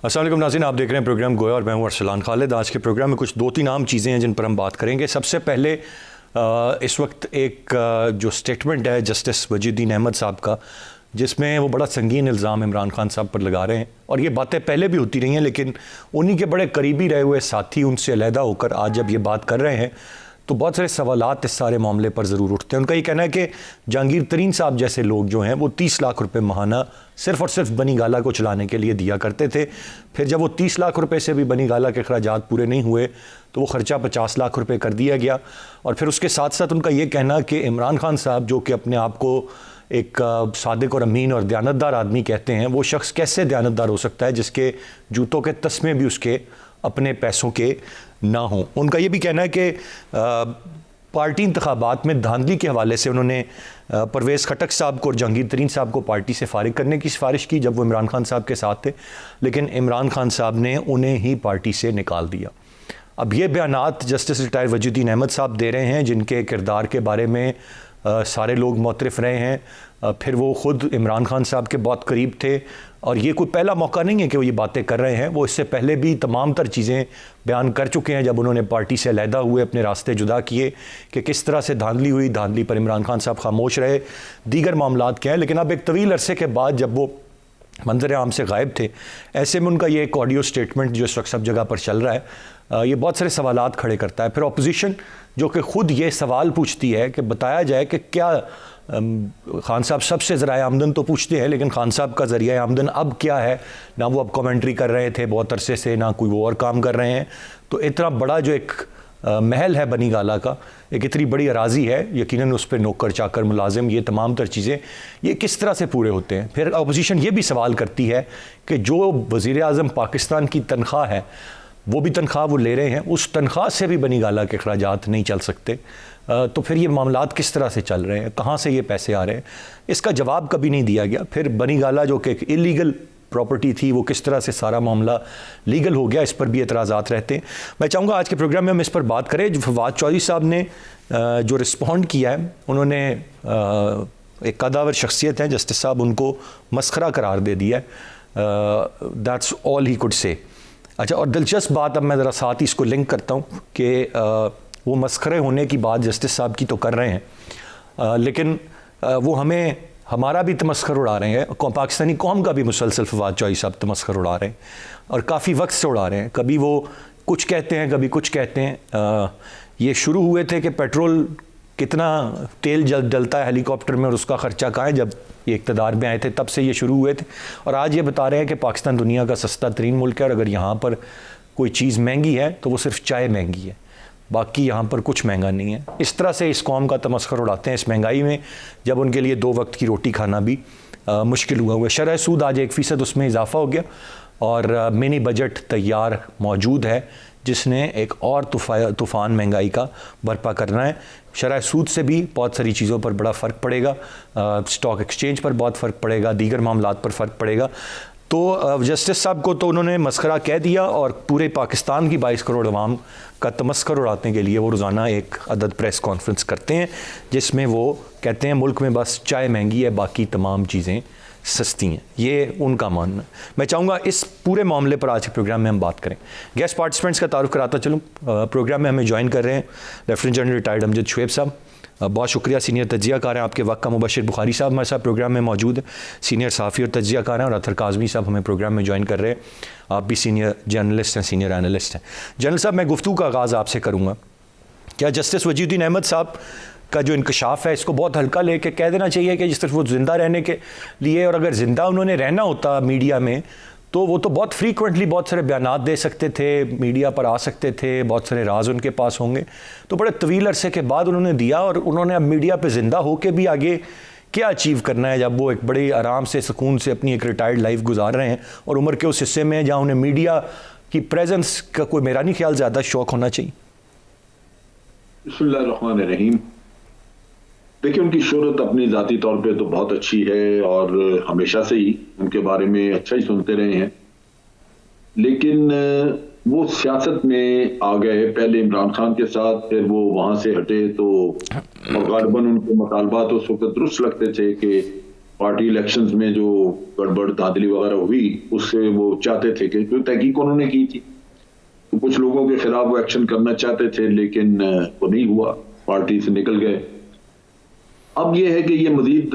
अस्सलाम वालेकुम नाज़रीन, आप देख रहे हैं प्रोग्राम गोया और मैं हूं अरसलान खालिद। आज के प्रोग्राम में कुछ दो तीन आम चीज़ें हैं जिन पर हम बात करेंगे। सबसे पहले इस वक्त एक जो स्टेटमेंट है जस्टिस वजीउद्दीन अहमद साहब का, जिसमें वो बड़ा संगीन इल्ज़ाम इमरान खान साहब पर लगा रहे हैं, और ये बातें पहले भी होती रही हैं, लेकिन उन्हीं के बड़े करीबी रहे हुए साथी उनसे अलहदा होकर आज जब ये बात कर रहे हैं तो बहुत सारे सवालात इस सारे मामले पर ज़रूर उठते हैं। उनका ये कहना है कि जहांगीर तरीन साहब जैसे लोग जो हैं वो 30 लाख रुपए माहाना सिर्फ़ और सिर्फ बनी गाला को चलाने के लिए दिया करते थे। फिर जब वो 30 लाख रुपए से भी बनी गाला के अखराजात पूरे नहीं हुए तो वो ख़र्चा 50 लाख रुपए कर दिया गया। और फिर उसके साथ साथ उनका ये कहना कि इमरान खान साहब, जो कि अपने आप को एक सादिक और अमीन और दयानतदार आदमी कहते हैं, वो शख्स कैसे दयानतदार हो सकता है जिसके जूतों के तस्मे भी उसके अपने पैसों के ना हों। उनका ये भी कहना है कि पार्टी इंतखाबात में धांधली के हवाले से उन्होंने परवेज़ खटक साहब को और जहांगीर तरीन साहब को पार्टी से फारिग करने की सिफारिश की जब वो इमरान खान साहब के साथ थे, लेकिन इमरान खान साहब ने उन्हें ही पार्टी से निकाल दिया। अब ये बयानात जस्टिस रिटायर्ड वजीउद्दीन अहमद साहब दे रहे हैं, जिनके किरदार के बारे में सारे लोग मुतरफ़ रहे हैं। फिर वो ख़ुद इमरान खान साहब के बहुत करीब थे, और ये कोई पहला मौका नहीं है कि वो ये बातें कर रहे हैं। वो इससे पहले भी तमाम तर चीज़ें बयान कर चुके हैं जब उन्होंने पार्टी से अलहदा हुए, अपने रास्ते जुदा किए, कि किस तरह से धांधली हुई, धांधली पर इमरान खान साहब खामोश रहे, दीगर मामलात क्या हैं। लेकिन अब एक तवील अरसे के बाद जब वो मंजर आम से गायब थे, ऐसे में उनका ये एक ऑडियो स्टेटमेंट जो इस वक्त सब जगह पर चल रहा है, ये बहुत सारे सवालात खड़े करता है। फिर अपोजिशन जो कि ख़ुद ये सवाल पूछती है कि बताया जाए कि क्या खान साहब सबसे ज़रिया आमदन तो पूछते हैं, लेकिन खान साहब का ज़रिया आमदन अब क्या है? ना वो अब कमेंट्री कर रहे थे बहुत अरसे से, ना कोई वो और काम कर रहे हैं। तो इतना बड़ा जो एक महल है बनी गाला का, एक इतनी बड़ी अराज़ी है, यकीनन उस पर नौकर चाकर मुलाजिम, ये तमाम तर चीज़ें ये किस तरह से पूरे होते हैं? फिर अपोजिशन ये भी सवाल करती है कि जो वज़ीर आज़म पाकिस्तान की तनख्वाह है, वो भी तनख्वाह वो ले रहे हैं, उस तनख्वाह से भी बनी गाला के अखराजात नहीं चल सकते। तो फिर ये मामलात किस तरह से चल रहे हैं, कहाँ से ये पैसे आ रहे हैं, इसका जवाब कभी नहीं दिया गया। फिर बनी गाला जो कि एक इलीगल प्रॉपर्टी थी, वो किस तरह से सारा मामला लीगल हो गया, इस पर भी एतराज़ात रहते हैं। मैं चाहूँगा आज के प्रोग्राम में हम इस पर बात करें। जो फवाद चौधरी साहब ने जो रिस्पॉन्ड किया है, उन्होंने एक कदावर शख्सियत है, जस्टिस साहब उनको मस्खरा करार दे दिया है। That's all he could say. अच्छा, और दिलचस्प बात, अब मैं ज़रा साथ ही इसको लिंक करता हूँ कि वो मस्खरे होने की बात जस्टिस साहब की तो कर रहे हैं, लेकिन वो हमें हमारा भी तमस्खर उड़ा रहे हैं, पाकिस्तानी कौम का भी मुसलसल फवाद चौधरी साहब तमस्खर उड़ा रहे हैं, और काफ़ी वक्त से उड़ा रहे हैं। कभी वो कुछ कहते हैं, कभी कुछ कहते हैं। ये शुरू हुए थे कि पेट्रोल कितना तेल जलता है हेलीकॉप्टर में और उसका ख़र्चा कहाँ है, जब ये इक़्तिदार में आए थे तब से ये शुरू हुए थे, और आज ये बता रहे हैं कि पाकिस्तान दुनिया का सस्ता तरीन मुल्क है, और अगर यहाँ पर कोई चीज़ महंगी है तो वो सिर्फ चाय महंगी है, बाकी यहाँ पर कुछ महंगा नहीं है। इस तरह से इस कौम का तमस्खर उड़ाते हैं इस महंगाई में, जब उनके लिए 2 वक्त की रोटी खाना भी मुश्किल हुआ है। शरह सूद आज 1% उसमें इजाफा हो गया, और मिनी बजट तैयार मौजूद है जिसने एक और तूफ़ान महंगाई का बर्पा करना है। शरह सूद से भी बहुत सारी चीज़ों पर बड़ा फ़र्क पड़ेगा, स्टॉक एक्सचेंज पर बहुत फ़र्क पड़ेगा, दीगर मामलात पर फ़र्क पड़ेगा। तो जस्टिस साहब को तो उन्होंने मस्खरा कह दिया, और पूरे पाकिस्तान की 22 करोड़ अवाम का तमस्खर उड़ाने के लिए वो रोज़ाना एक अदद प्रेस कॉन्फ्रेंस करते हैं, जिसमें वो कहते हैं मुल्क में बस चाय महंगी है, बाकी तमाम चीज़ें सस्ती हैं। ये उनका मानना है। मैं चाहूँगा इस पूरे मामले पर आज के प्रोग्राम में हम बात करें। गेस्ट पार्टिसिपेंट्स का तारुफ कराता चलूँ। प्रोग्राम में हमें ज्वाइन कर रहे हैं lieutenant general retired Amjad Shoaib साहब, बहुत शुक्रिया। सीनियर तज्ज़ियाकार हैं आपके वक्त का मुबशिर बुखारी साहब हमारे साथ प्रोग्राम में मौजूद है, सीनियर सहाफ़ी और तज्ज़ियाकार हैं, और अतर काज़मी साहब हमें प्रोग्राम में ज्वाइन कर रहे हैं। आप भी सीनियर जर्नलिस्ट हैं, सीनियर एनालिस्ट हैं। जनरल साहब, मैं गुफ्तगू का आगाज़ आपसे करूँगा। क्या जस्टिस वजीउद्दीन अहमद साहब का जो इंकशाफ है, इसको बहुत हल्का लेके कह देना चाहिए कि जिस तरह वो ज़िंदा रहने के लिए, और अगर ज़िंदा उन्होंने रहना होता मीडिया में तो वो तो बहुत फ्रीक्वेंटली बहुत सारे बयानात दे सकते थे, मीडिया पर आ सकते थे, बहुत सारे राज उनके पास होंगे। तो बड़े तवील अरसे के बाद उन्होंने दिया, और उन्होंने अब मीडिया पे ज़िंदा होकर भी आगे क्या अचीव करना है, जब वो एक बड़ी आराम से सुकून से अपनी एक रिटायर्ड लाइफ गुजार रहे हैं, और उम्र के उस हिस्से में जहाँ उन्हें मीडिया की प्रेजेंस का कोई, मेरा नहीं ख्याल, ज़्यादा शौक होना चाहिए। बिस्मिल्लाहिर्रहमानिर्रहीम। देखिए, उनकी शोहरत अपनी ज़ाती तौर पे तो बहुत अच्छी है, और हमेशा से ही उनके बारे में अच्छा ही सुनते रहे हैं, लेकिन वो सियासत में आ गए पहले इमरान खान के साथ, फिर वो वहां से हटे, तो गालिबन उनके मुतालबात उस वक्त दुरुस्त लगते थे कि पार्टी इलेक्शंस में जो गड़बड़ धांधली वगैरह हुई उससे वो चाहते थे कि जो तहकीक उन्होंने की थी, तो कुछ लोगों के खिलाफ वो एक्शन करना चाहते थे, लेकिन वो नहीं हुआ, पार्टी से निकल गए। अब ये है कि ये मजीद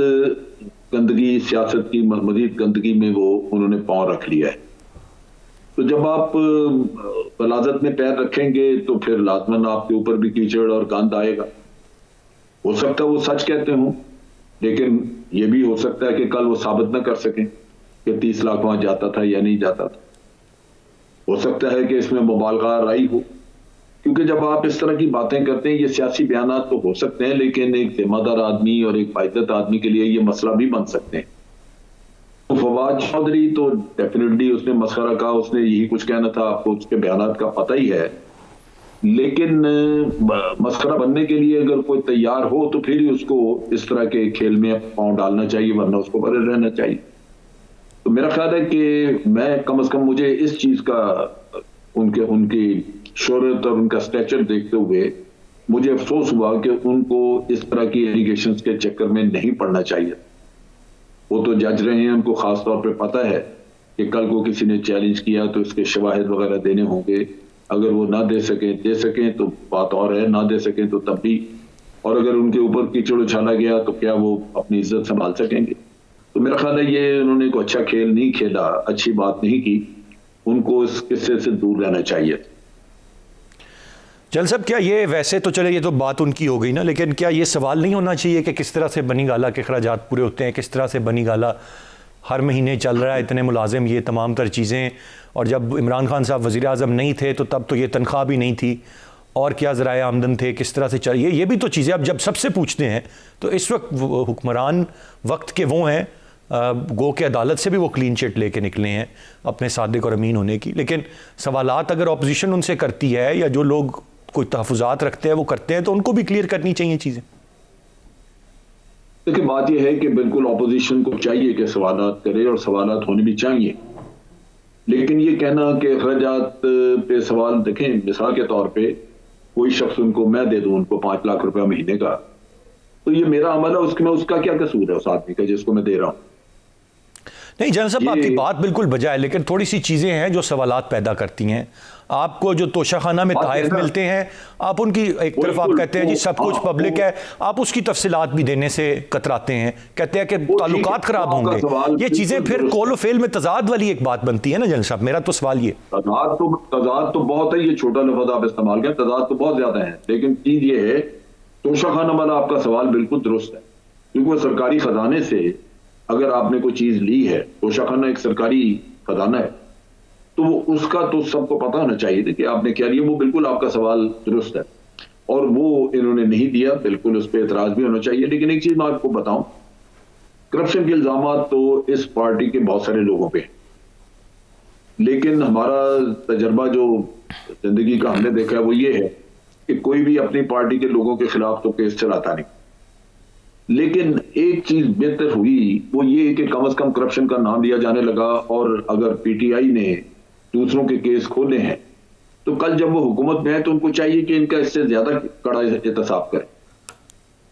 गंदगी, सियासत की मजीद गंदगी में वो उन्होंने पांव रख लिया है। तो जब आप गलाजत में पैर रखेंगे तो फिर लाजमन आपके ऊपर भी कीचड़ और गंद आएगा। हो सकता है वो सच कहते हों, लेकिन ये भी हो सकता है कि कल वो साबित न कर सकें कि 30 लाख वहां जाता था या नहीं जाता था। हो सकता है कि इसमें मुबालगा राई हो, क्योंकि जब आप इस तरह की बातें करते हैं, ये सियासी बयानात तो हो सकते हैं, लेकिन एक जिम्मेदार आदमी और एक बाइज्जत आदमी के लिए ये मसला भी बन सकते हैं। तो फवाद चौधरी तो डेफिनेटली उसने मसखरा कहा, उसने यही कुछ कहना था, आपको उसके बयानात का पता ही है। लेकिन मसखरा बनने के लिए अगर कोई तैयार हो तो फिर ही उसको इस तरह के खेल में पांव डालना चाहिए, वरना उसको बरे रहना चाहिए। तो मेरा ख्याल है कि मैं कम से कम मुझे इस चीज का उनकी शोहरत और उनका स्टेचर देखते हुए मुझे अफसोस हुआ कि उनको इस तरह की एलिगेशंस के चक्कर में नहीं पड़ना चाहिए। वो तो जज रहे हैं, उनको खास तौर पे पता है कि कल को किसी ने चैलेंज किया तो इसके शवाहिद वगैरह देने होंगे। अगर वो ना दे सकें तो बात और है, ना दे सकें तो तब भी। और अगर उनके ऊपर कीचड़ उछाला गया तो क्या वो अपनी इज्जत संभाल सकेंगे? तो मेरा ख्याल है ये उन्होंने कोई अच्छा खेल नहीं खेला, अच्छी बात नहीं की, उनको इस किस्से से दूर रहना चाहिए। जल साहब, क्या ये वैसे तो चले, ये तो बात उनकी हो गई ना, लेकिन क्या ये सवाल नहीं होना चाहिए कि किस तरह से बनी गाला के खराजात पूरे होते हैं, किस तरह से बनी गाला हर महीने चल रहा है, इतने मुलाजिम, ये तमाम तर चीज़ें। और जब इमरान खान साहब वज़ीर आज़म नहीं थे तो तब तो ये तनख्वाह भी नहीं थी, और क्या ज़राए आमदन थे, किस तरह से चल, ये भी तो चीज़ें अब जब सबसे पूछते हैं तो इस वक्त हुक्मरान वक्त के वो हैं, गो के अदालत से भी वो क्लीन चिट लेके निकले हैं अपने सादिक और अमीन होने की। लेकिन सवालात अगर अपोजिशन उनसे करती है या जो लोग कोई तहफ़ुज़ात रखते हैं वो करते हैं, तो उनको भी क्लियर करनी चाहिए चीज़ें। देखिए, बात यह है कि बिल्कुल ऑपोजिशन को चाहिए कि सवालात करे, और सवालात होने भी चाहिए, लेकिन ये कहना कि अखराजात पे सवाल, देखें मिसाल के तौर पे कोई शख्स उनको, मैं दे दूं उनको 5 लाख रुपया महीने का, तो ये मेरा अमल है, उसका क्या कसूर है उस आदमी का जिसको मैं दे रहा हूं? नहीं जनरल साहब, आपकी बात बिल्कुल बजाय, लेकिन थोड़ी सी चीज़ें हैं जो सवालात पैदा करती हैं। आपको जो तोशाखाना में तहफ़ मिलते हैं, आप उनकी एक तरफ आप कहते हैं जी सब कुछ पब्लिक है, आप उसकी तफसीलात भी देने से कतराते हैं, कहते हैं कि ताल्लुकात ख़राब होंगे। ये चीज़ें फिर कौल फेल में तजाद वाली एक बात बनती है ना जनरल साहब। मेरा तो सवाल ये, तजाद तो बहुत है, ये छोटा लफ्ज़ आप इस्तेमाल करें, तजाद तो बहुत ज़्यादा है, लेकिन चीज़ ये है, तोशाखाना वाला आपका सवाल बिल्कुल दुरुस्त है, क्योंकि सरकारी खजाने से अगर आपने कोई चीज ली है, तोशाखाना एक सरकारी खजाना है, तो वो उसका तो सबको पता होना चाहिए कि आपने क्या लिया। वो बिल्कुल आपका सवाल दुरुस्त है, और वो इन्होंने नहीं दिया, बिल्कुल उस पर एतराज भी होना चाहिए। लेकिन एक चीज मैं आपको बताऊं, करप्शन के इल्जामात तो इस पार्टी के बहुत सारे लोगों पे हैं, लेकिन हमारा तजर्बा जो जिंदगी का हमने देखा है वो ये है कि कोई भी अपनी पार्टी के लोगों के खिलाफ तो केस चलाता नहीं। लेकिन एक चीज बेहतर हुई, वो ये कि कम से कम करप्शन का नाम लिया जाने लगा, और अगर पीटीआई ने दूसरों के केस खोले हैं तो कल जब वो हुकूमत में है तो उनको चाहिए कि इनका इससे ज्यादा कड़ा एहतसाब करें,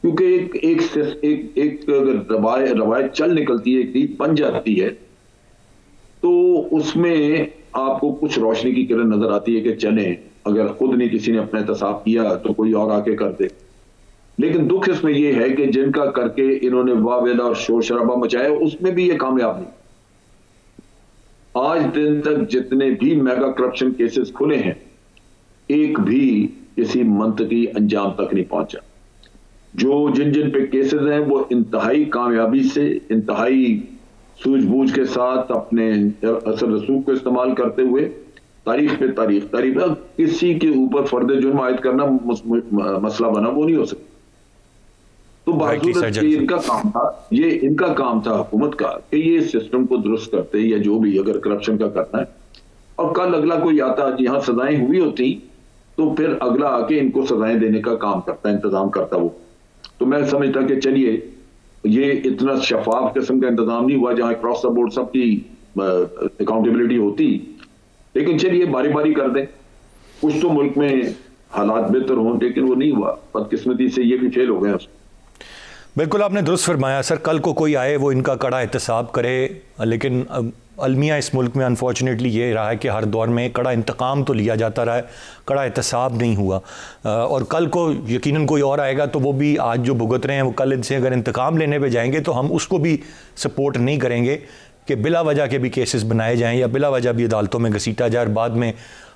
क्योंकि एक अगर रवायत चल निकलती है, एक रीत बन जाती है, तो उसमें आपको कुछ रोशनी की किरण नजर आती है कि चलें, अगर खुद नहीं किसी ने अपना एहतसाब किया तो कोई और आके कर दे। लेकिन दुख इसमें यह है कि जिनका करके इन्होंने वावेला और शोर शराबा मचाया, उसमें भी ये कामयाब नहीं। आज दिन तक जितने भी मेगा करप्शन केसेस खुले हैं, एक भी किसी मंतकी अंजाम तक नहीं पहुंचा। जिन जिन पे केसेस हैं वो इंतहाई कामयाबी से, इंतहाई सूझबूझ के साथ अपने असर रसूख को इस्तेमाल करते हुए तारीख पे तारीख किसी के ऊपर फर्द जुर्म आयद करना मसला बना, वो नहीं हो सकता। तो बावजूद इनका काम था, ये इनका काम था हुकूमत का कि ये सिस्टम को दुरुस्त करते, या जो भी अगर करप्शन का करना है, और कल अगला कोई आता, यहाँ सजाएं हुई होती तो फिर अगला आके इनको सजाएं देने का काम करता, इंतजाम करता वो। तो मैं समझता कि चलिए ये इतना शफाफ किस्म का इंतजाम नहीं हुआ जहां क्रॉस द बोर्ड सबकी अकाउंटेबिलिटी होती, लेकिन चलिए बारी बारी कर दें, कुछ तो मुल्क में हालात बेहतर हों, लेकिन वो नहीं हुआ, बदकिस्मती से ये भी फेल हो गए। बिल्कुल आपने दुरुस्त फरमाया सर, कल को कोई आए वो इनका कड़ा एहतसाब करे, लेकिन अलमिया इस मुल्क में अनफॉर्चुनेटली ये रहा है कि हर दौर में कड़ा इंतकाम तो लिया जाता रहा है, कड़ा एहतसाब नहीं हुआ। और कल को यकीनन कोई और आएगा तो वो भी आज जो भुगत रहे हैं वो कल इनसे अगर इंतकाम लेने पे जाएंगे तो हम उसको भी सपोर्ट नहीं करेंगे कि बिला वजह के भी केसेस बनाए जाएं या बिला वजह भी अदालतों में घसीटा जाए और बाद में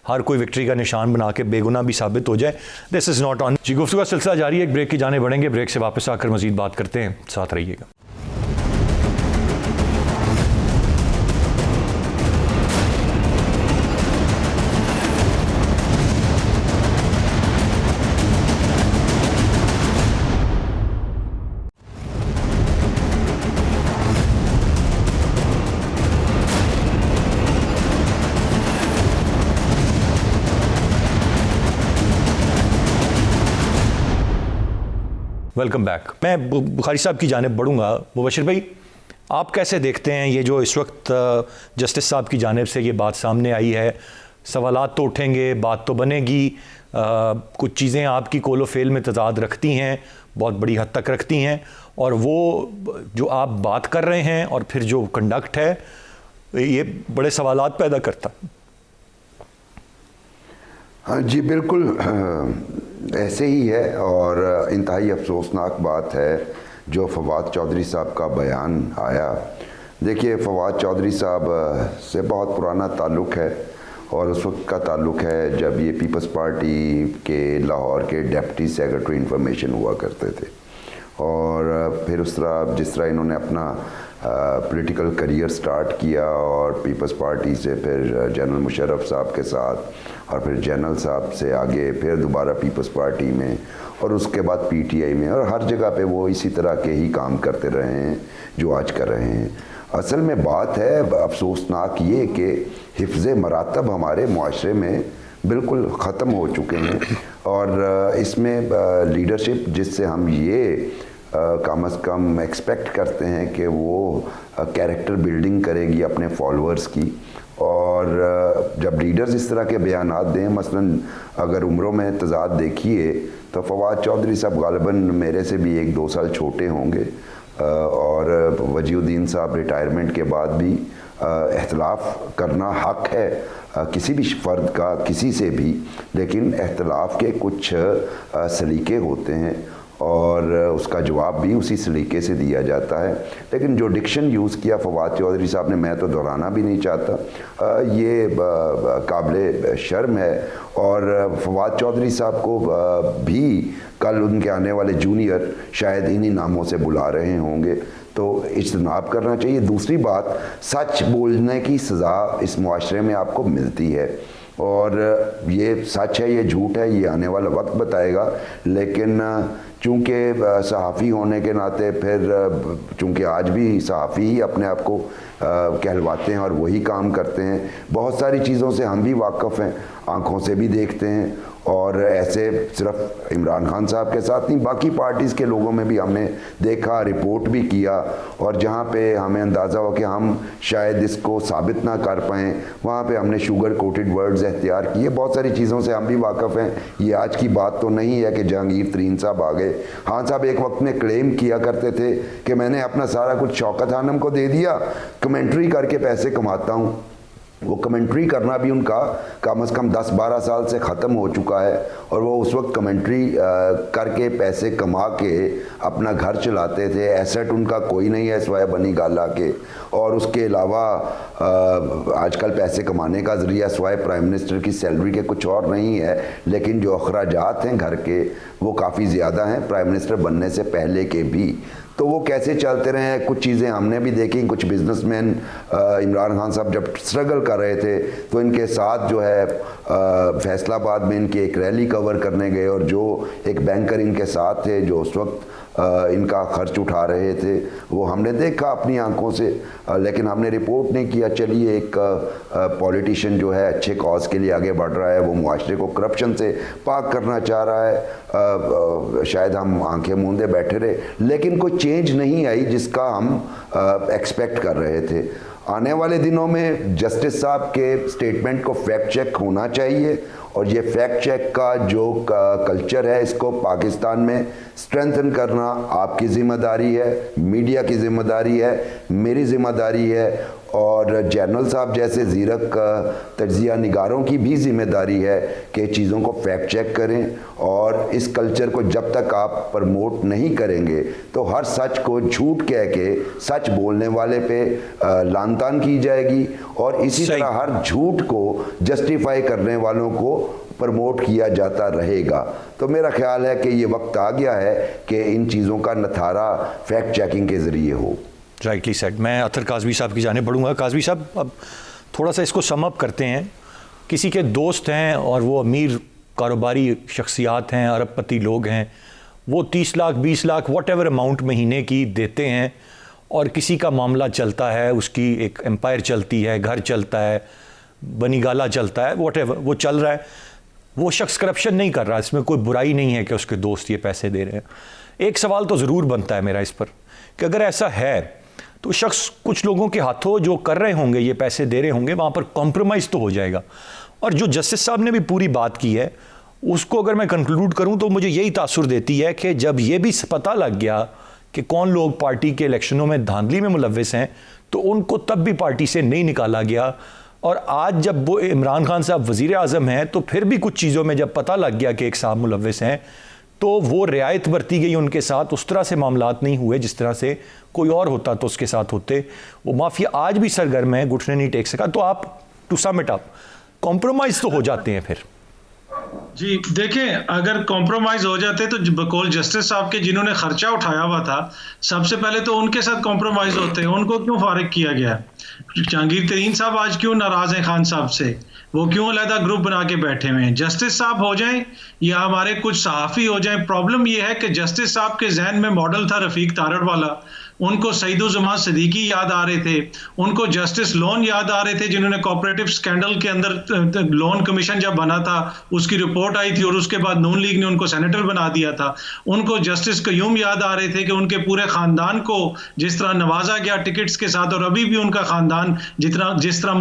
हर कोई विक्ट्री का निशान बना के बेगुनाह भी साबित हो जाए। This is not on. जी, गुफ्तगू का सिलसिला जारी है, एक ब्रेक की जाने बढ़ेंगे, ब्रेक से वापस आकर मजीद बात करते हैं, साथ रहिएगा। Welcome back. मैं बुखारी साहब की जानिब बढ़ूँगा। मुबशिर भाई, आप कैसे देखते हैं ये जो इस वक्त जस्टिस साहब की जानिब से ये बात सामने आई है? सवालात तो उठेंगे, बात तो बनेगी, कुछ चीज़ें आपकी कोलो फेल में तजाद रखती हैं, बहुत बड़ी हद तक रखती हैं, और वो जो आप बात कर रहे हैं और फिर जो कंडक्ट है ये बड़े सवालात पैदा करता। हाँ जी, बिल्कुल ऐसे ही है, और इंतहाई अफसोसनाक बात है जो फवाद चौधरी साहब का बयान आया। देखिए, फवाद चौधरी साहब से बहुत पुराना ताल्लुक़ है और उस वक्त का ताल्लुक़ है जब ये पीपल्स पार्टी के लाहौर के डिप्टी सेक्रेटरी इंफॉर्मेशन हुआ करते थे, और फिर उस तरह जिस तरह इन्होंने अपना पॉलिटिकल करियर स्टार्ट किया और पीपल्स पार्टी से फिर जनरल मुशर्रफ साहब के साथ और फिर जनरल साहब से आगे फिर दोबारा पीपल्स पार्टी में और उसके बाद पीटीआई में, और हर जगह पे वो इसी तरह के ही काम करते रहे हैं जो आज कर रहे हैं। असल में बात है अफसोसनाक ये कि हिफ्ज़ मरातब हमारे मुआशरे में बिल्कुल ख़त्म हो चुके हैं, और इसमें लीडरशिप जिससे हम ये कम अज़ कम एक्सपेक्ट करते हैं कि वो कैरेक्टर बिल्डिंग करेगी अपने फॉलोअर्स की, और जब लीडर्स इस तरह के बयानात दें, मसलन अगर उम्रों में तजाद देखिए तो फवाद चौधरी साहब गालिबन मेरे से भी 1-2 साल छोटे होंगे, और वजीउद्दीन साहब रिटायरमेंट के बाद भी इख्तलाफ करना हक़ है किसी भी फ़र्द का किसी से भी, लेकिन इख्तलाफ के कुछ सलीके होते हैं और उसका जवाब भी उसी सलीके से दिया जाता है। लेकिन जो डिक्शन यूज़ किया फवाद चौधरी साहब ने, मैं तो दोहराना भी नहीं चाहता, ये काबिल शर्म है, और फवाद चौधरी साहब को भी कल उनके आने वाले जूनियर शायद इन्हीं नामों से बुला रहे होंगे, तो इज्तनाब करना चाहिए। दूसरी बात, सच बोलने की सज़ा इस मुआशरे में आपको मिलती है, और ये सच है ये झूठ है ये आने वाला वक्त बताएगा, लेकिन चूँकि सहाफ़ी होने के नाते, फिर चूँकि आज भी सहाफ़ी ही अपने आप को कहलवाते हैं और वही काम करते हैं, बहुत सारी चीज़ों से हम भी वाकिफ़ हैं, आँखों से भी देखते हैं, और ऐसे सिर्फ इमरान खान साहब के साथ नहीं, बाकी पार्टीज़ के लोगों में भी हमने देखा, रिपोर्ट भी किया, और जहाँ पे हमें अंदाज़ा हो कि हम शायद इसको साबित ना कर पाएँ, वहाँ पे हमने शुगर कोटेड वर्ड्स एख्तियार किए। बहुत सारी चीज़ों से हम भी वाकिफ़ हैं। ये आज की बात तो नहीं है कि जहांगीर तरीन साहब आ गए। खान साहब एक वक्त में क्लेम किया करते थे कि मैंने अपना सारा कुछ शौकत खानम को दे दिया, कमेंट्री करके पैसे कमाता हूँ। वो कमेंट्री करना भी उनका कम से कम 10-12 साल से ख़त्म हो चुका है, और वो उस वक्त कमेंट्री करके पैसे कमा के अपना घर चलाते थे। एसेट उनका कोई नहीं है सिवाय बनी गाला के, और उसके अलावा आजकल पैसे कमाने का ज़रिया सिवाय प्राइम मिनिस्टर की सैलरी के कुछ और नहीं है, लेकिन जो अखराजात हैं घर के वो काफ़ी ज़्यादा हैं प्राइम मिनिस्टर बनने से पहले के भी। तो वो कैसे चलते रहे हैं, कुछ चीज़ें हमने भी देखी। कुछ बिजनेसमैन इमरान खान साहब जब स्ट्रगल कर रहे थे तो इनके साथ जो है फैसलाबाद में इनकी एक रैली कवर करने गए, और जो एक बैंकर इनके साथ थे जो उस वक्त इनका खर्च उठा रहे थे, वो हमने देखा अपनी आंखों से, लेकिन हमने रिपोर्ट नहीं किया। चलिए, एक पॉलिटिशियन जो है अच्छे कॉज के लिए आगे बढ़ रहा है, वो मुआशरे को करप्शन से पाक करना चाह रहा है, शायद हम आंखें मूंदे बैठे रहे, लेकिन कोई चेंज नहीं आई जिसका हम एक्सपेक्ट कर रहे थे। आने वाले दिनों में जस्टिस साहब के स्टेटमेंट को फैक्ट चेक होना चाहिए, और ये फैक्ट चेक का जो कल्चर है इसको पाकिस्तान में स्ट्रेंथन करना आपकी ज़िम्मेदारी है, मीडिया की ज़िम्मेदारी है, मेरी ज़िम्मेदारी है, और जनरल साहब जैसे ज़ीरक तज्ज़िया निगारों की भी ज़िम्मेदारी है कि चीज़ों को फैक्ट चेक करें। और इस कल्चर को जब तक आप प्रमोट नहीं करेंगे तो हर सच को झूठ कह के सच बोलने वाले पे लानतान की जाएगी, और इसी तरह हर झूठ को जस्टिफाई करने वालों को प्रमोट किया जाता रहेगा। तो मेरा ख्याल है कि ये वक्त आ गया है कि इन चीज़ों का नथारा फैक्ट चेकिंग के ज़रिए हो। Rightly said. मैं अतर काज़वी साहब की जानिब बढ़ूंगा। काज़वी साहब, अब थोड़ा सा इसको सम अप करते हैं। किसी के दोस्त हैं और वो अमीर कारोबारी शख्सियात हैं, अरबपति लोग हैं, वो 30 lakh 20 lakh what ever amount महीने की देते हैं, और किसी का मामला चलता है, उसकी एक एम्पायर चलती है, घर चलता है, बनीगाला चलता है, वट एवर वो चल रहा है। वो शख्स करप्शन नहीं कर रहा, इसमें कोई बुराई नहीं है कि उसके दोस्त ये पैसे दे रहे हैं। एक सवाल तो ज़रूर बनता है मेरा इस पर कि अगर ऐसा है तो शख्स कुछ लोगों के हाथों जो कर रहे होंगे, ये पैसे दे रहे होंगे, वहाँ पर कॉम्प्रोमाइज़ तो हो जाएगा। और जो जस्टिस साहब ने भी पूरी बात की है उसको अगर मैं कंक्लूड करूँ तो मुझे यही तासुर देती है कि जब ये भी पता लग गया कि कौन लोग पार्टी के इलेक्शनों में धांधली में मुलव्विस हैं, तो उनको तब भी पार्टी से नहीं निकाला गया। और आज जब वो इमरान खान साहब वज़ीर आज़म हैं तो फिर भी कुछ चीज़ों में जब पता लग गया कि एक साहब मुलव्विस हैं तो वो रियायत बरती गई उनके साथ। उस तरह से मामलात नहीं हुए जिस तरह से कोई और होता तो उसके साथ होते। वो माफिया आज भी सरगर्म है, घुटने नहीं टेक सका। तो आप to sum it up compromise तो हो जाते हैं फिर। जी देखें, अगर कॉम्प्रोमाइज हो जाते तो बकौल जस्टिस साहब के जिन्होंने खर्चा उठाया हुआ था, सबसे पहले तो उनके साथ कॉम्प्रोमाइज होते हैं। उनको क्यों फारिग किया गया? जहांगीर तरीन साहब आज क्यों नाराज हैं खान साहब से? वो क्यों अलहदा ग्रुप बना के बैठे हुए हैं? जस्टिस साहब हो जाएं या हमारे कुछ सहाफ़ी हो जाएं, प्रॉब्लम ये है कि जस्टिस साहब के जहन में मॉडल था रफीक तारड़ वाला, उनको सईदुज़्ज़मान सिद्दीकी याद आ रहे थे, उनको जस्टिस लोन याद आ रहे थे जिन्होंने कोऑपरेटिव स्कैंडल के अंदर लोन कमीशन जब बना था उसकी रिपोर्ट आई थी और उसके बाद नून लीग ने उनको सेनेटर बना दिया था। उनको जस्टिस कयूम याद आ रहे थे कि उनके पूरे खानदान को जिस तरह नवाजा गया टिकट्स के साथ, और अभी भी उनका खानदान जिस तरह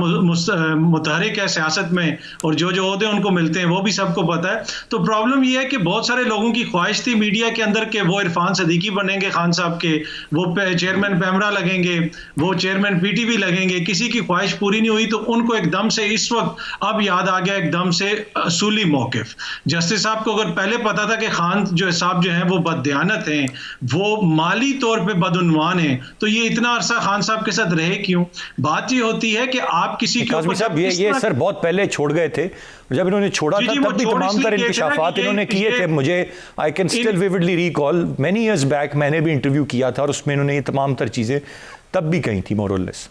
मुतहरिक है सियासत में और जो जो ओहदे उनको मिलते हैं वो भी सबको पता है। तो प्रॉब्लम यह है कि बहुत सारे लोगों की ख्वाहिश थी मीडिया के अंदर के वो इरफान सिद्दीकी बनेंगे खान साहब के, वो चेयरमैन पैमरा लगेंगे, वो चेयरमैन पीटीवी लगेंगे। किसी की ख्वाहिश पूरी नहीं हुई तो उनको एकदम से इस वक्त अब याद आ गया एकदम से असूली मौकिफ। जस्टिस साहब को अगर पहले पता था कि खान जो साहब जो हैं वो बददियानत हैं, वो माली तौर पे बदउनवान हैं, तो ये इतना अरसा खान साहब के साथ रहे क्यों? बात ये होती है कि आप किसी के ऊपर साहब ये सर बहुत पहले छोड़ गए थे, जब इन्होंने छोड़ा था तब भी तमाम तरह इंकशाफात इन्होंने किए थे। मुझे I can still vividly recall many years back मैंने भी इंटरव्यू किया था और उसमें इन्होंने ये तमाम तर चीज़ें तब भी कही थी मोर और लेस।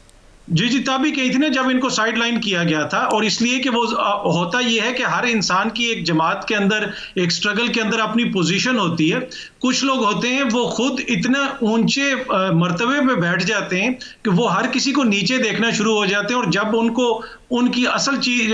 जी तब भी कही थी ना जब इनको साइड लाइन किया गया था। और इसलिए कि वो होता यह है कि हर इंसान की एक जमात के अंदर एक स्ट्रगल के अंदर अपनी पोजीशन होती है। कुछ लोग होते हैं वो खुद इतना ऊंचे मर्तबे पे बैठ जाते हैं कि वो हर किसी को नीचे देखना शुरू हो जाते हैं, और जब उनको उनकी असल चीज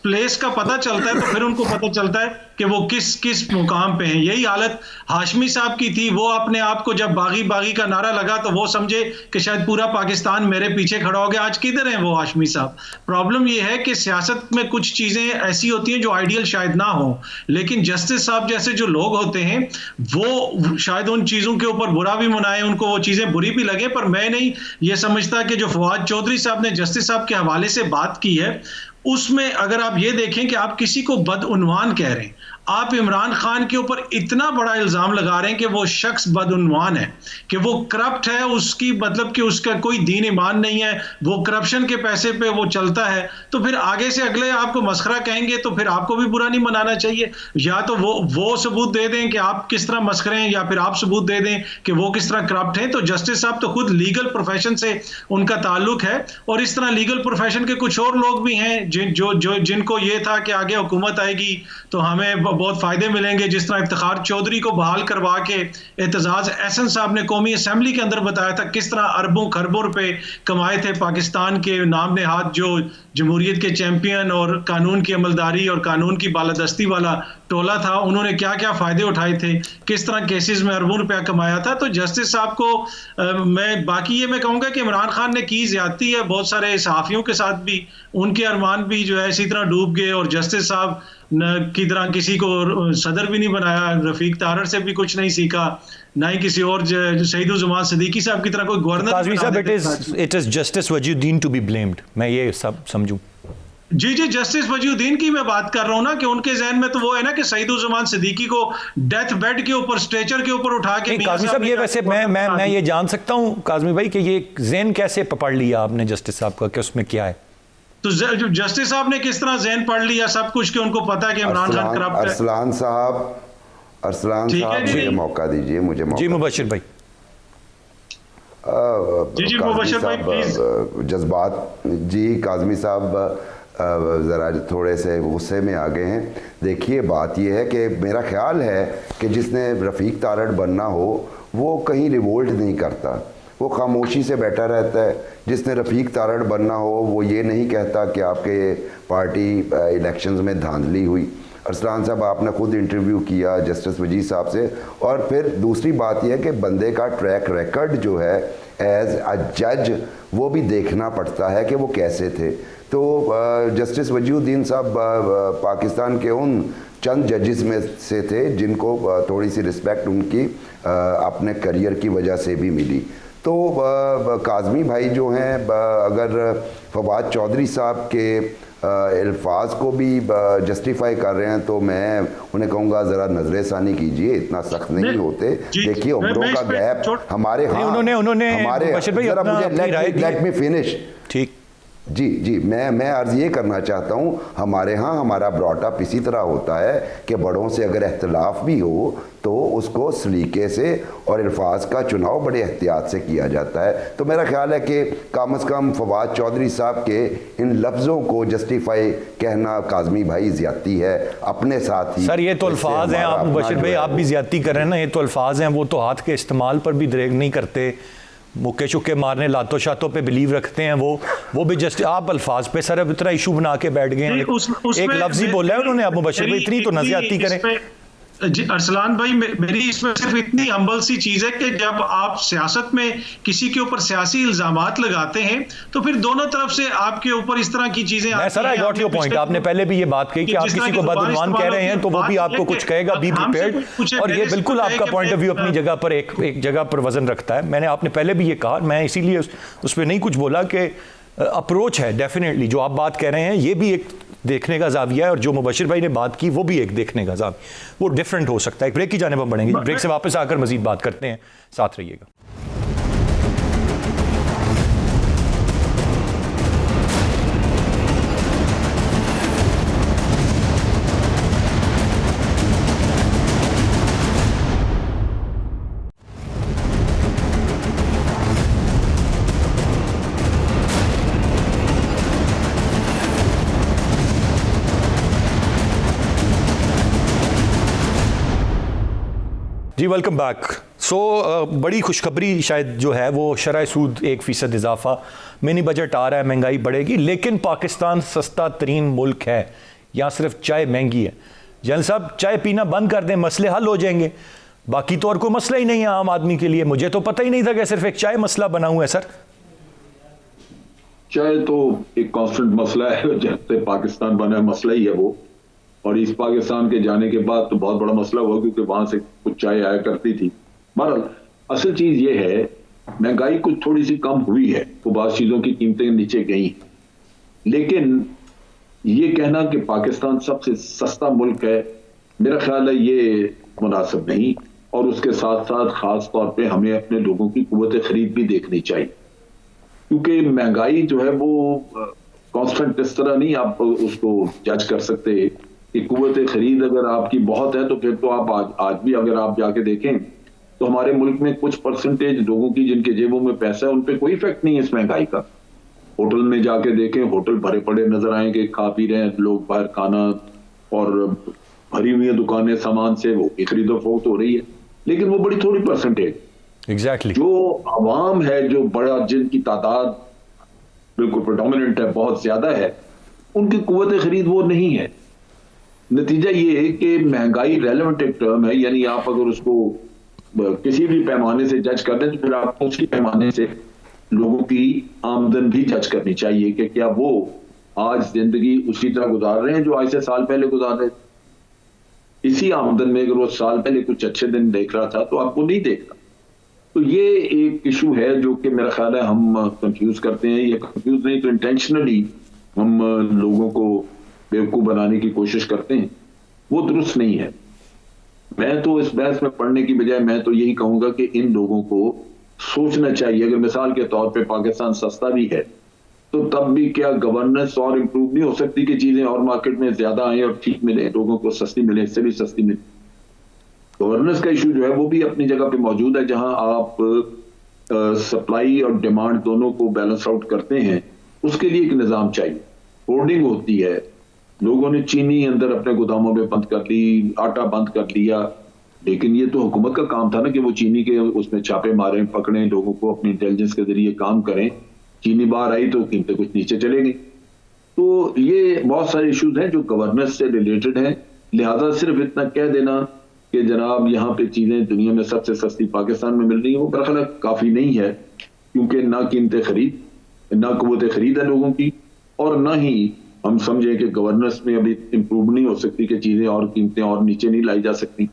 प्लेस का पता चलता है तो फिर उनको पता चलता है कि वो किस मुकाम पे हैं। यही हालत हाशमी साहब की थी। वो अपने आप को जब बागी बागी का नारा लगा तो वो समझे कि शायद पूरा पाकिस्तान मेरे पीछे खड़ा हो गया। आज किधर हैं वो हाशमी साहब? प्रॉब्लम ये है कि सियासत में कुछ चीजें ऐसी होती हैं जो आइडियल शायद ना हो, लेकिन जस्टिस साहब जैसे जो लोग होते हैं वो शायद उन चीजों के ऊपर बुरा भी मनाए, उनको वो चीजें बुरी भी लगे। पर मैं नहीं ये समझता कि जो फवाद चौधरी साहब ने जस्टिस साहब के हवाले से बात की है उसमें अगर आप ये देखें कि आप किसी को बदउनवान कह रहे हैं, आप इमरान खान के ऊपर इतना बड़ा इल्जाम लगा रहे हैं कि वो शख्स बदउनवान है, कि वो करप्ट है, उसकी मतलब कि उसका कोई दीन ईमान नहीं है, वो करप्शन के पैसे पे वो चलता है, तो फिर आगे से अगले आपको मस्खरा कहेंगे तो फिर आपको भी बुरा नहीं मनाना चाहिए। या तो वो सबूत दे दें कि आप किस तरह मस्खरे हैं, या फिर आप सबूत दे दें कि वो किस तरह करप्ट हैं। तो जस्टिस साहब तो खुद लीगल प्रोफेशन से उनका ताल्लुक है, और इस तरह लीगल प्रोफेशन के कुछ और लोग भी हैं जिनको ये था कि आगे हुकूमत आएगी तो हमें बहुत फायदे मिलेंगे। जिस तरह इफ्तिखार चौधरी को बहाल करवा के एतजाज एहसन साहब ने कौमी असेंबली के अंदर बताया था किस तरह अरबों खरबों रुपए कमाए थे पाकिस्तान के नाम नेहाद जो जमहूरियत के चैंपियन और कानून की अमलदारी और कानून की बालादस्ती वाला टोला था, उन्होंने क्या क्या फायदे उठाए थे, किस तरह केसेस में अरबों रुपया कमाया था। तो जस्टिस साहब को मैं कहूंगा कि इमरान खान ने की ज्यादती है बहुत सारे सहाफियों के साथ भी, उनके अरमान भी जो है इसी तरह डूब गए, और जस्टिस साहब की तरह किसी को सदर भी नहीं बनाया, रफीक तारड़ से भी कुछ नहीं सीखा, ना ही किसी और सईदुज़्ज़मान सिद्दीकी साहब की तरह कोई गवर्नर। काज़मी साहब, it is justice Wajiuddin to be blamed, मैं ये सब समझूं। जी जस्टिस वजीउद्दीन की मैं बात कर रहा हूं ना, कि उनके जहन में तो वो है ना कि सईदुज़्ज़मान सिद्दीकी को डेथ बेड के ऊपर, स्ट्रेचर के ऊपर उठा के। काज़मी साहब, ये वैसे मैं ये जान सकता हूं काज़मी भाई कि ये जहन कैसे पकड़ लिया आपने जस्टिस साहब का, कि उसमें क्या है? तो जस्टिस साहब ने किस तरह जहन पढ़ लिया सब कुछ, कि उनको पता है कि इमरान खान करप्ट है। अरसलान साहब मुझे मौका दीजिए, मुझे मौका। जी मुबशिर भाई। जी मुबशिर भाई प्लीज। जज्बात जी, काज़मी साहब ज़रा थोड़े से गुस्से में आ गए हैं। देखिए बात यह है कि मेरा ख्याल है कि जिसने रफ़ीक तारड़ बनना हो वो कहीं रिवोल्ट नहीं करता, वो खामोशी से बैठा रहता है। जिसने रफ़ीक तारड़ बनना हो वो ये नहीं कहता कि आपके पार्टी इलेक्शंस में धांधली हुई। अरसलान साहब, आपने खुद इंटरव्यू किया जस्टिस वजीद साहब से, और फिर दूसरी बात यह है कि बंदे का ट्रैक रिकॉर्ड जो है एज अ जज वो भी देखना पड़ता है कि वो कैसे थे। तो जस्टिस वजीउद्दीन साहब पाकिस्तान के उन चंद जजेस में से थे जिनको थोड़ी सी रिस्पेक्ट उनकी अपने करियर की वजह से भी मिली। तो काज़मी भाई जो हैं, अगर फवाद चौधरी साहब के अल्फाज को भी जस्टिफाई कर रहे हैं तो मैं उन्हें कहूँगा ज़रा नजर सानी कीजिए, इतना सख्त नहीं होते। देखिए उम्रों का गैप हमारे, हाँ हमारे, लेट मी फिनिश। ठीक जी मैं अर्ज़ ये करना चाहता हूँ, हमारे यहाँ हमारा ब्रॉटअप इसी तरह होता है कि बड़ों से अगर इख्तलाफ भी हो तो उसको सलीके से और अल्फाज का चुनाव बड़े एहतियात से किया जाता है। तो मेरा ख्याल है कि कम अज़ कम फवाद चौधरी साहब के इन लफ्ज़ों को जस्टिफाई कहना काज़मी भाई ज़्यादती है अपने साथ ही। सर ये तो अल्फाज हैं, आप मुबशिर भाई आप भी ज़्यादती कर रहे हैं ना, ये तो अल्फाज हैं, वो तो हाथ के इस्तेमाल पर भी दरेग नहीं करते, मुक्के चुक्के मारने लातों शातों पे बिलीव रखते हैं, वो भी जस्ट आप अल्फाज पे सर अब इतना इशू बना के बैठ गए हैं। एक लफ्ज़ ही बोला है उन्होंने, आप मुबशिर भाई इतनी तो न ज़्यादती करें। जी अरसलान भाई, मेरी इसमें सिर्फ इतनी हम्बल सी चीज़ है कि जब आप सियासत में किसी के ऊपर सियासी इल्जामात लगाते हैं तो फिर दोनों तरफ से आपके ऊपर इस तरह की चीजें आती हैं। Sir I got your point, आपने पहले भी ये बात कही कि आप किसी को बदगुमान कह रहे हैं तो वो भी आपको कुछ कहेगा, बी प्रिपेयर्ड, और ये बिल्कुल आपका पॉइंट ऑफ व्यू अपनी जगह पर एक जगह पर वजन रखता है। मैंने आपने पहले भी ये कहा, मैं इसीलिए उस पर नहीं कुछ बोला कि अप्रोच है डेफिनेटली जो आप बात कह रहे हैं, ये भी एक देखने का जाविया है, और जो मुबशिर भाई ने बात की वो भी एक देखने का जाविया, वो डिफरेंट हो सकता है। ब्रेक की जाने पर बढ़ेंगे, ब्रेक से वापस आकर मजीद बात करते हैं, साथ रहिएगा। जी वेलकम बैक। सो बड़ी खुशखबरी शायद जो है वो शरह सूद 1% इजाफा, मिनी बजट आ रहा है, महंगाई बढ़ेगी, लेकिन पाकिस्तान सस्ता तरीन मुल्क है, यहाँ सिर्फ चाय महंगी है। जनरल साहब चाय पीना बंद कर दें, मसले हल हो जाएंगे, बाकी तो और कोई मसला ही नहीं है आम आदमी के लिए। मुझे तो पता ही नहीं था कि सिर्फ एक चाय मसला बना हुआ है। सर चाय तो एक कांस्टेंट मसला है, जैसे पाकिस्तान बना है मसला ही है वो, और इस पाकिस्तान के जाने के बाद तो बहुत बड़ा मसला हुआ क्योंकि वहां से कुछ चाय आया करती थी। बहरहाल असल चीज ये है, महंगाई कुछ थोड़ी सी कम हुई है, तो बहुत चीजों की कीमतें नीचे गई, लेकिन ये कहना कि पाकिस्तान सबसे सस्ता मुल्क है, मेरा ख्याल है ये मुनासिब नहीं। और उसके साथ साथ खास तौर पे हमें अपने लोगों की कुव्वत खरीद भी देखनी चाहिए, क्योंकि महंगाई जो है वो कांस्टेंट इस तरह नहीं आप उसको जज कर सकते कि कुव्वत खरीद अगर आपकी बहुत है तो फिर तो आप आज भी अगर आप जाके देखें तो हमारे मुल्क में कुछ परसेंटेज लोगों की जिनके जेबों में पैसा है उन पे कोई इफेक्ट नहीं है इस महंगाई का। होटल में जाके देखें, होटल भरे पड़े नजर आएंगे, खा पी रहे हैं लोग बाहर खाना, और भरी हुई दुकानें सामान से वो खरीदो फरोख्त हो रही है, लेकिन वो बड़ी थोड़ी परसेंटेज। एग्जैक्टली जो अवाम है, जो बड़ा जिनकी तादाद बिल्कुल प्रेडोमिनेंट है, बहुत ज्यादा है, उनकी कुव्वत खरीद वो नहीं है। नतीजा ये है कि महंगाई रेलेवेंट एक टर्म है, यानी आप अगर उसको किसी भी पैमाने से जज कर दें तो फिर आपको उसी पैमाने से लोगों की आमदन भी जज करनी चाहिए कि क्या वो आज जिंदगी उसी तरह गुजार रहे हैं जो आज से साल पहले गुजार रहे थे। इसी आमदन में अगर वो साल पहले कुछ अच्छे दिन देख रहा था तो आपको नहीं देख रहा। तो ये एक इशू है जो कि मेरा ख्याल है हम कंफ्यूज करते हैं, ये कंफ्यूज नहीं तो इंटेंशनली हम लोगों को बेवकूफ बनाने की कोशिश करते हैं, वो दुरुस्त नहीं है। मैं तो इस बहस में पढ़ने की बजाय मैं तो यही कहूंगा कि इन लोगों को सोचना चाहिए। अगर मिसाल के तौर पे पाकिस्तान सस्ता भी है तो तब भी क्या गवर्नेंस और इम्प्रूव नहीं हो सकती कि चीजें और मार्केट में ज्यादा आए और ठीक मिले, लोगों को सस्ती मिले, इससे भी सस्ती मिले। गवर्नेंस का इशू जो है वो भी अपनी जगह पे मौजूद है, जहां आप सप्लाई और डिमांड दोनों को बैलेंस आउट करते हैं, उसके लिए एक निजाम चाहिए। होर्डिंग होती है, लोगों ने चीनी अंदर अपने गोदामों में बंद कर ली, आटा बंद कर लिया, लेकिन ये तो हुकूमत का काम था ना कि वो चीनी के उसमें छापे मारें, पकड़ें, लोगों को अपनी इंटेलिजेंस के जरिए काम करें। चीनी बाहर आई तो कीमतें कुछ नीचे चले गई। तो ये बहुत सारे इश्यूज हैं जो गवर्नेंस से रिलेटेड हैं। लिहाजा सिर्फ इतना कह देना कि जनाब यहाँ पे चीजें दुनिया में सबसे सस्ती पाकिस्तान में मिल रही है, वो मेरा ख्याल है काफी नहीं है, क्योंकि ना कीमतें खरीद, ना कुव्वत खरीद है लोगों की, और ना ही हम समझें कि गवर्नेंस में अभी इंप्रूव नहीं हो सकती कि चीजें और कीमतें और नीचे नहीं लाई जा सकती।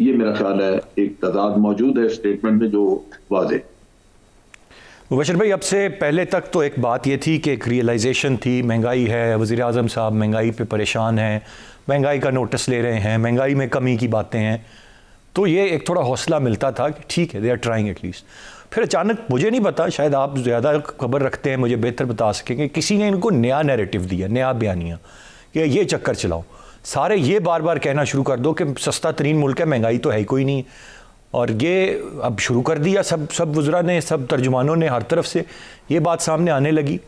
ये मेरा ख्याल है एक तजाद मौजूद है स्टेटमेंट में जो वाज़ेह। मुबशर भाई, अब से पहले तक तो एक बात ये थी कि एक रियलाइजेशन थी, महंगाई है, वज़ीर आज़म साहब महंगाई पे परेशान हैं, महंगाई का नोटिस ले रहे हैं, महंगाई में कमी की बातें हैं, तो ये एक थोड़ा हौसला मिलता था कि ठीक है, दे आर ट्राइंग एटलीस्ट। फिर अचानक, मुझे नहीं पता, शायद आप ज़्यादा खबर रखते हैं, मुझे बेहतर बता सकेंगे, किसी ने इनको नया नैरेटिव दिया, नया बयानिया कि ये चक्कर चलाओ, सारे ये बार बार कहना शुरू कर दो कि सस्ता तरीन मुल्क है, महंगाई तो है ही कोई नहीं। और ये अब शुरू कर दिया, सब वज़रा ने, सब तर्जुमानों ने, हर तरफ से ये बात सामने आने लगी।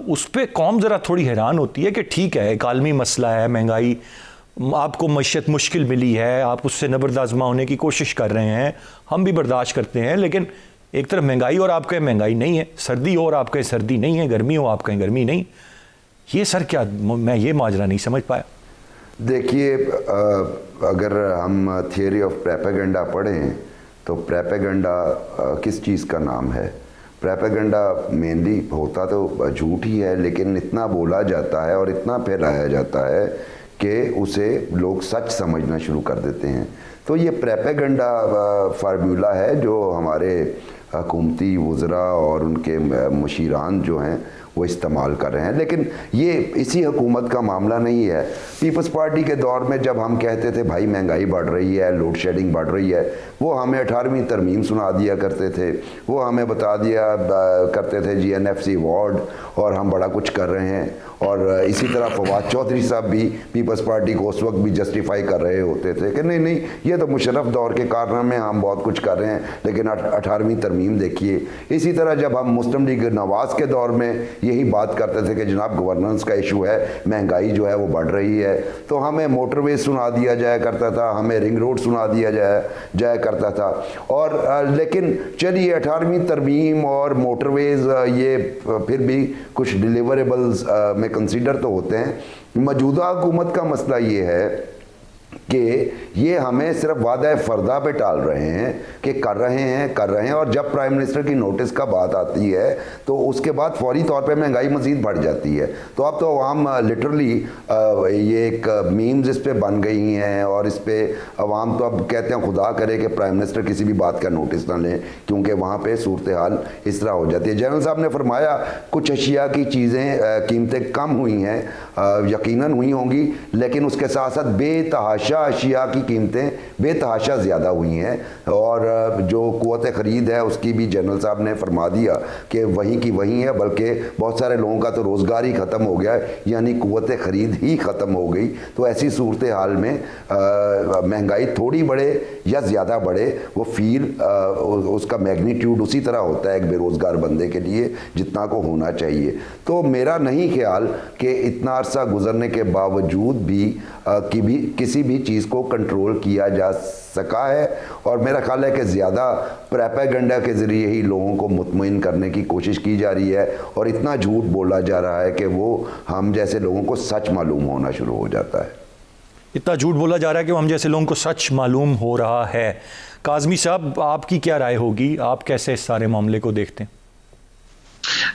उस पर कौम ज़रा थोड़ी हैरान होती है कि ठीक है, एक आलमी मसला है, महंगाई, आपको मईशत मुश्किल मिली है, आप उससे नबरदाज़मा होने की कोशिश कर रहे हैं, हम भी बर्दाश्त करते हैं, लेकिन एक तरफ महंगाई और आप कहें महंगाई नहीं है, सर्दी हो और आप कहें सर्दी नहीं है, गर्मी हो आप कहें गर्मी नहीं। ये सर क्या, मैं ये माजरा नहीं समझ पाया। देखिए, अगर हम थियरी ऑफ प्रोपेगेंडा पढ़ें तो प्रोपेगेंडा किस चीज़ का नाम है? प्रोपेगेंडा मेनली होता तो झूठ ही है, लेकिन इतना बोला जाता है और इतना फैलाया जाता है कि उसे लोग सच समझना शुरू कर देते हैं। तो ये प्रोपेगेंडा फार्मूला है जो हमारे हुकूमती वज़रा और उनके मुशीरान जो हैं वो इस्तेमाल कर रहे हैं। लेकिन ये इसी हुकूमत का मामला नहीं है। पीपल्स पार्टी के दौर में जब हम कहते थे भाई महंगाई बढ़ रही है, लोड शेडिंग बढ़ रही है, वो हमें 18वीं तरमीम सुना दिया करते थे, वो हमें बता दिया करते थे GNFC अवार्ड और हम बड़ा कुछ कर रहे हैं। और इसी तरह फवाद चौधरी साहब भी पीपल्स पार्टी को उस वक्त भी जस्टिफाई कर रहे होते थे कि नहीं नहीं, ये तो मुशर्रफ दौर के कारनामे, हम बहुत कुछ कर रहे हैं, लेकिन 18वीं तरमीम देखिए। इसी तरह जब हम मुस्लिम लीग नवाज़ के दौर में यही बात करते थे कि जनाब गवर्नेंस का इशू है, महंगाई जो है वो बढ़ रही है, तो हमें मोटरवे सुना दिया जाया करता था, हमें रिंग रोड सुना दिया जाया करता था। और लेकिन चलिए 18वीं तरमीम और मोटरवेज़ ये फिर भी कुछ डिलीवरेबल्स में कंसीडर तो होते हैं। मौजूदा हुकूमत का मसला ये है कि ये हमें सिर्फ वादा फर्दा पे टाल रहे हैं कि कर रहे हैं, और जब प्राइम मिनिस्टर की नोटिस का बात आती है तो उसके बाद फौरी तौर पे महंगाई मज़ीद बढ़ जाती है। तो अब तो अवाम लिटरली ये एक मीम्स इस पे बन गई हैं, और इस पे अवाम तो अब कहते हैं खुदा करे कि प्राइम मिनिस्टर किसी भी बात का नोटिस ना लें, क्योंकि वहाँ पे सूरत हाल इस तरह हो जाती है। जनरल साहब ने फरमाया कुछ अशिया की चीज़ें कीमतें कम हुई हैं, यकीनन हुई होंगी, लेकिन उसके साथ साथ बेतहाशा अशिया की कीमतें बेतहाशा ज़्यादा हुई हैं, और जो क़ुव्वत ख़रीद है उसकी भी जनरल साहब ने फरमा दिया कि वहीं की वहीं है, बल्कि बहुत सारे लोगों का तो रोज़गार ही ख़त्म हो गया, यानी क़ुव्वत ख़रीद ही ख़त्म हो गई। तो ऐसी सूरत हाल में महंगाई थोड़ी बढ़े या ज़्यादा बढ़े, वो फील उसका मैग्नीट्यूड उसी तरह होता है एक बेरोज़गार बंदे के लिए जितना को होना चाहिए। तो मेरा नहीं ख्याल कि इतना अरसा गुजरने के बावजूद भी किसी भी चीज़ को कंट्रोल किया जा सका है, और मेरा ख्याल है कि ज़्यादा प्रोपेगेंडा के ज़रिए ही लोगों को मुतमईन करने की कोशिश की जा रही है, और इतना झूठ बोला जा रहा है कि वो हम जैसे लोगों को सच मालूम होना शुरू हो जाता है। इतना झूठ बोला जा रहा है कि हम जैसे लोगों को सच मालूम हो रहा है। काज़मी साहब, आपकी क्या राय होगी? आप कैसे इस सारे मामले को देखते हैं?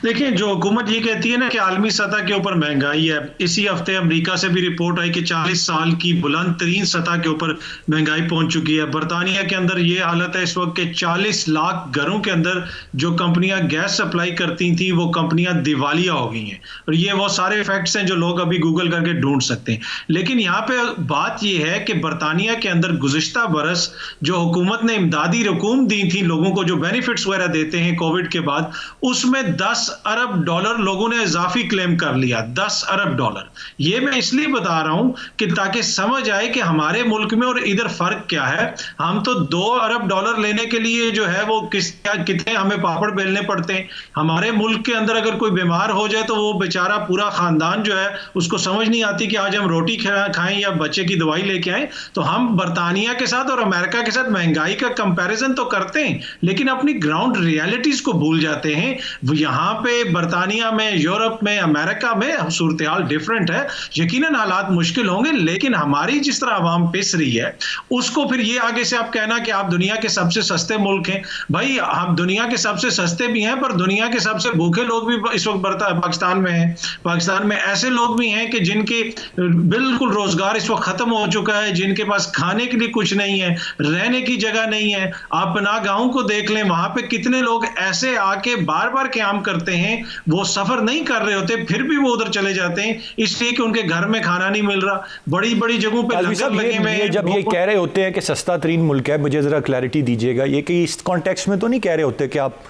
देखिए, जो हुकूमत ये कहती है ना कि आलमी सतह के ऊपर महंगाई है, इसी हफ्ते अमेरिका से भी रिपोर्ट आई कि 40 साल की बुलंद तरीन सतह के ऊपर महंगाई पहुंच चुकी है। बरतानिया के अंदर ये हालत है इस वक्त के 40 लाख घरों के अंदर जो कंपनियां गैस सप्लाई करती थी वो कंपनियां दिवालिया हो गई हैं। और ये वो सारे फैक्ट्स हैं जो लोग अभी गूगल करके ढूंढ सकते हैं। लेकिन यहाँ पे बात यह है कि बरतानिया के अंदर गुज़िश्ता बरस जो हुकूमत ने इमदादी रकूम दी थी लोगों को, जो बेनिफिट्स वगैरह देते हैं कोविड के बाद, उसमें 10 अरब डॉलर लोगों ने इजाफी क्लेम कर लिया। 10 अरब डॉलर। ये मैं इसलिए बता रहा हूं कि ताकि समझ आए कि हमारे मुल्क में और इधर फर्क क्या है। हम तो 2 अरब डॉलर लेने के लिए जो है वो कितने हमें पापड़ बेलने पड़ते हैं। हमारे मुल्क के अंदर अगर कोई बीमार हो जाए तो वो बेचारा पूरा खानदान जो है उसको समझ नहीं आती कि आज हम रोटी खाएं या बच्चे की दवाई लेके आए। तो हम बरतानिया के साथ और अमेरिका के साथ महंगाई का कंपैरिजन तो करते हैं, लेकिन अपनी ग्राउंड रियलिटीज को भूल जाते हैं। यहाँ पे बरतानिया में, यूरोप में, अमेरिका में सूरत हाल डिफरेंट है। यकीनन हालात मुश्किल होंगे, लेकिन हमारी जिस तरह आवाम पिस रही है उसको फिर ये आगे से आप कहना कि आप दुनिया के सबसे सस्ते मुल्क हैं। भाई, हम दुनिया के सबसे सस्ते भी हैं, पर दुनिया के सबसे भूखे लोग भी इस वक्त पाकिस्तान में हैं। पाकिस्तान में ऐसे लोग भी हैं कि जिनके बिल्कुल रोजगार इस वक्त खत्म हो चुका है, जिनके पास खाने के लिए कुछ नहीं है, रहने की जगह नहीं है। आप पनाहगाहों को देख लें, वहां पे कितने लोग ऐसे आके बार बार क़याम करते हैं, वो सफर नहीं कर रहे होते फिर भी वो उधर चले जाते हैं इसलिए कि उनके घर में खाना नहीं मिल रहा। बड़ी बड़ी जगहों पे लंगर लगे हुए हैं। जब ये कह रहे होते हैं कि सस्ता तरीन मुल्क है, मुझे जरा क्लैरिटी दीजिएगा, ये कि इस कॉन्टेक्स्ट में तो नहीं कह रहे होते कि आप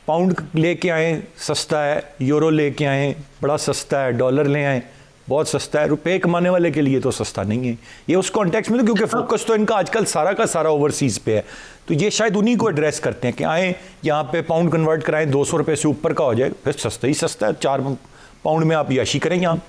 पाउंड लेके आए सस्ता है, यूरो लेके आए बड़ा सस्ता है, डॉलर ले आए बहुत सस्ता है। रुपए कमाने वाले के लिए तो सस्ता नहीं है ये उस कॉन्टेक्स्ट में, तो क्योंकि फोकस तो इनका आजकल सारा का सारा ओवरसीज पे है, तो ये शायद उन्हीं को एड्रेस करते हैं कि आए यहाँ पे पाउंड कन्वर्ट कराएं, 200 रुपये से ऊपर का हो जाए, फिर सस्ता ही सस्ता है। 4 पाउंड में आप याशी करें यहाँ।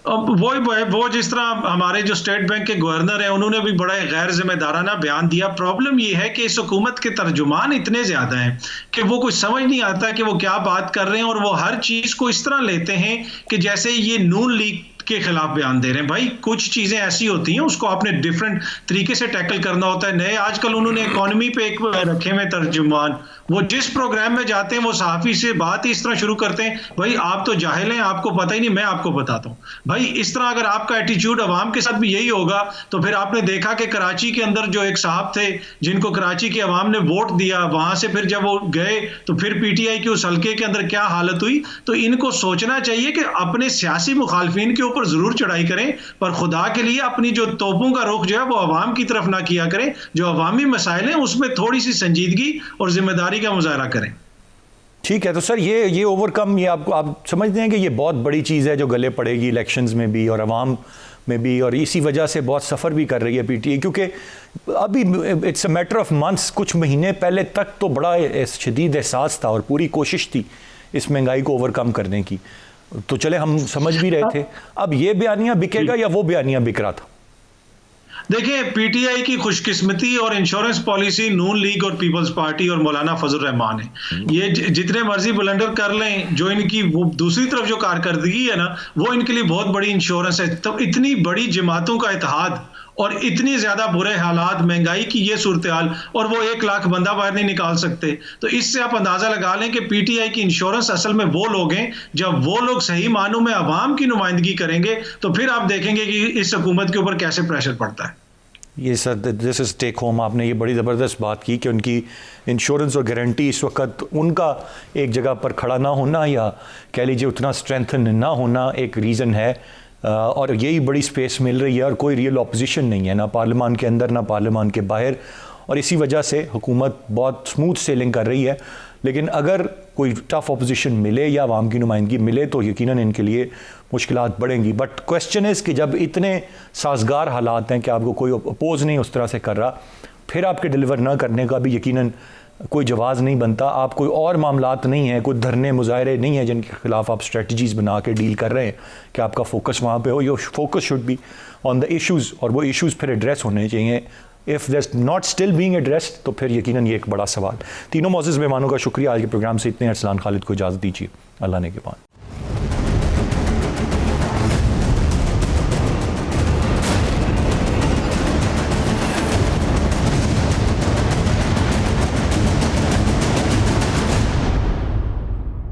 वो जिस तरह हमारे जो स्टेट बैंक के गवर्नर हैं उन्होंने भी बड़ा गैर जिम्मेदाराना बयान दिया। प्रॉब्लम ये है कि इस हुकूमत के तर्जुमान इतने ज्यादा हैं कि वो कुछ समझ नहीं आता कि वो क्या बात कर रहे हैं, और वो हर चीज को इस तरह लेते हैं कि जैसे ये नून लीग के खिलाफ बयान दे रहे हैं। भाई, कुछ चीजें ऐसी होती हैं उसको आपने डिफरेंट तरीके से टैकल करना होता है। नए आजकल उन्होंने इकोनॉमी पे एक रखे हुए तर्जुमान, वो जिस प्रोग्राम में जाते हैं वो सहाफी से बात ही इस तरह शुरू करते हैं, भाई आप तो जाहिल हैं, आपको पता ही नहीं, मैं आपको बताता हूं। भाई, इस तरह अगर आपका एटीट्यूड अवाम के साथ भी यही होगा तो फिर आपने देखा कि कराची के अंदर जो एक साहब थे जिनको कराची की अवाम ने वोट दिया, वहां से फिर जब वो गए तो फिर पीटीआई के उस हल्के के अंदर क्या हालत हुई। तो इनको सोचना चाहिए कि अपने सियासी मुखालफिन के ऊपर जरूर चढ़ाई करें, पर खुदा के लिए अपनी जो तोपों का रुख जो है वो अवाम की तरफ ना किया करें। जो अवामी मसाइल हैं उसमें थोड़ी सी संजीदगी और जिम्मेदारी का मुजाहरा करें। ठीक है, तो सर ये ओवरकम, ये आप समझते हैं कि ये बहुत बड़ी चीज़ है जो गले पड़ेगी इलेक्शंस में भी और अवाम में भी, और इसी वजह से बहुत सफ़र भी कर रही है पीटीआई, क्योंकि अभी it's a matter of months, कुछ महीने पहले तक तो बड़ा शदीद एहसास था और पूरी कोशिश थी इस महंगाई को ओवरकम करने की, तो चले हम समझ भी रहे थे। अब ये बयानिया बिकेगा या वो बयानिया बिक रहा था? देखिए, पीटीआई की खुशकिस्मती और इंश्योरेंस पॉलिसी नून लीग और पीपल्स पार्टी और मौलाना फजल रहमान है। ये जितने मर्जी बुलंडर कर लें, जो इनकी वो दूसरी तरफ जो कारकर्दगी है ना, वो इनके लिए बहुत बड़ी इंश्योरेंस है। तो इतनी बड़ी जमातों का इत्तेहाद और इतनी ज्यादा बुरे हालात, महंगाई की ये सूरत हाल, और वो 1 लाख बंदा बाहर नहीं निकाल सकते, तो इससे आप अंदाजा लगा लें कि पीटीआई की इंश्योरेंस असल में वो लोग हैं। जब वो लोग सही मानों में अवाम की नुमाइंदगी करेंगे तो फिर आप देखेंगे कि इस हुकूमत के ऊपर कैसे प्रेशर पड़ता है। ये sir, this is take home. आपने ये बड़ी ज़बरदस्त बात की कि उनकी इंश्योरेंस और गारंटी इस वक्त उनका एक जगह पर खड़ा ना होना या कह लीजिए उतना स्ट्रेंथन ना होना एक रीज़न है, और यही बड़ी स्पेस मिल रही है और कोई रियल ऑपोजिशन नहीं है, ना पार्लियामान के अंदर ना पार्लियामान के बाहर, और इसी वजह से हुकूमत बहुत स्मूथ सेलिंग कर रही है। लेकिन अगर कोई टफ ऑपोजिशन मिले या आवाम की नुमाइंदगी मिले तो यकीनन इनके लिए मुश्किलात बढ़ेंगी। बट क्वेश्चन इज़ कि जब इतने साजगार हालात हैं कि आपको कोई अपोज नहीं उस तरह से कर रहा, फिर आपके डिलीवर ना करने का भी यकीनन कोई जवाज़ नहीं बनता। आप कोई और मामलात नहीं हैं, कोई धरने मुजाहरे नहीं हैं जिनके खिलाफ आप स्ट्रेटजीज़ बना के डील कर रहे हैं कि आपका फोकस वहाँ पे हो। Your focus should be on the issues, और वो इश्यूज़ फिर एड्रेस होने चाहिए। If that's not still being addressed तो फिर यकीनन ये एक बड़ा सवाल। तीनों मौजूद मेहमानों का शुक्रिया। आज के प्रोग्राम से इतने। अरसलान खालिद को इजाज़त दीजिए। अल्लाह ने के बाद।